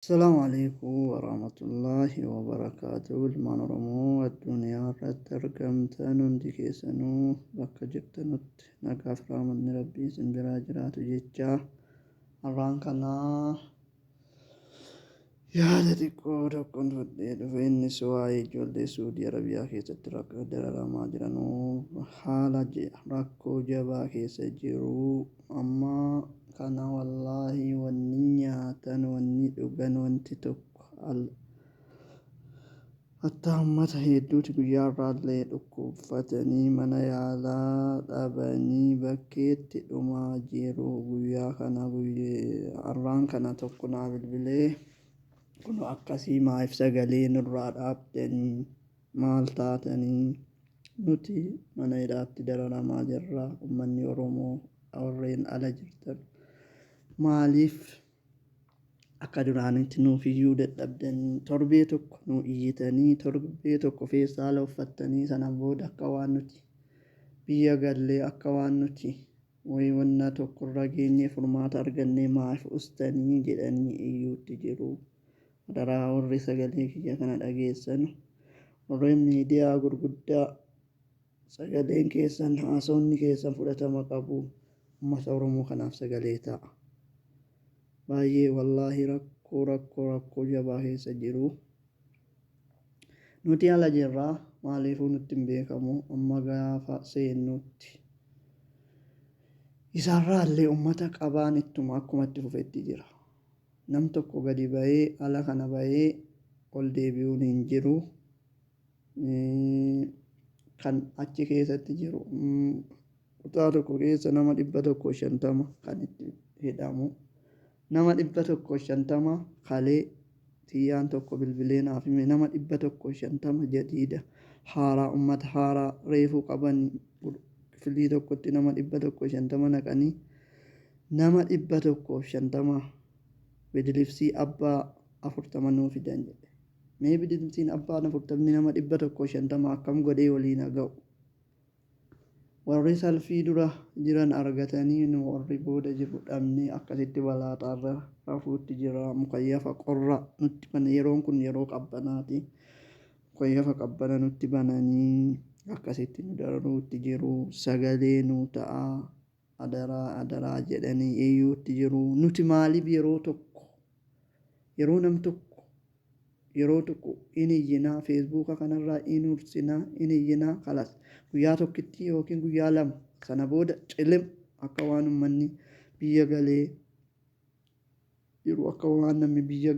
السلام عليكم ورحمة الله وبركاته. ilmaan Oromoo addunyaa irratti argamtan hundi keessanuu bakka jirtanutti nagaaf raamanni rabbii isin biraa jiraatu jecha har'aan kanaa yaada xiqqoo tokkoon fudhee dhufe. Innis waa'ee ijoollee Suudii Arabiyaa keessatti dararamaa jiranuu haala rakkoo jabaa keessa jiru amma kana wallaahi wanni nyaatan wanni dhugan wanti tokko hatta uummata hedduuti guyyaa irraallee dhukkubfatanii mana yaalaa dhabanii bakkeetti dhumaa jiru. Guyyaa kana har'aan kana tokko naa bilbilee kun akkasii maaliif sagalee nurraa dhaabdanii maal taatanii nuti mana hidhaatti dararamaa jirra. Uummanni Oromoo warreen ala jirtan maaliif akka duraanitti nuuf iyyuu dadhabdanii torbee tokko nu iyyitanii torbee tokko feestaala uffattanii sana booda akka waan nuti biyya gallee akka waan nuti wanna tokko irra geenyee furmaata argannee maaliif ustanii jedhanii iyyuutti jiru. Daraa warri sagalee kiyya kana dhageessan warreen miidiyaa gurguddaa sagaleen keessan haasawni keessan fudhatama qabu uummata Oromoo kanaaf sagalee ta'a. Baay'ee wallaahi rakkoo jabaa keessa jiru. Nuti ala jirraa maaliifuu nutti hin beekamu. Amma gaafa seennutti isaarraallee uummata qabaan ittuma akkuma itti fufetti jira. Nam tokko gadi bahee ala kana bahee ol deebi'uun hin jiru. Kan achi keessatti jiru kutaa tokko keessa nama 150 kan itti hidhamu. Nama 150 kalee tiyyaan tokko bilbilee naaf hime nama 150 jadiida haaraa uummata haaraa reefuu qaban filii tokkotti nama 150 naqanii nama 150 bidilibsii abbaa 40 nuu fidan jedhe. Mee bidilibsiin abbaan 40 nama 150 akkam godhee waliin haa ga'u? Warri salfii dura jiran argatanii nu warri booda jiru dhabnee akkasitti balaaxaarra rafuutti jira. Mukayyafa qorra nutti bana yeroon kun yeroo qabbanaati. Mukayyafa qabbana nutti bananii akkasitti nu dararuutti jiru. Sagalee nu ta'a adaraa jedhanii iyyuutti jiru. Nuti maaliif yeroo nam tokko yeroo tokko in iyyinaa feesbuuka kanarraa in ursinaa in iyyinaa kalas guyyaa tokkitti yookiin guyyaa lama sana booda cilim akka waan uummanni biyya galee jiru akka waan namni biyya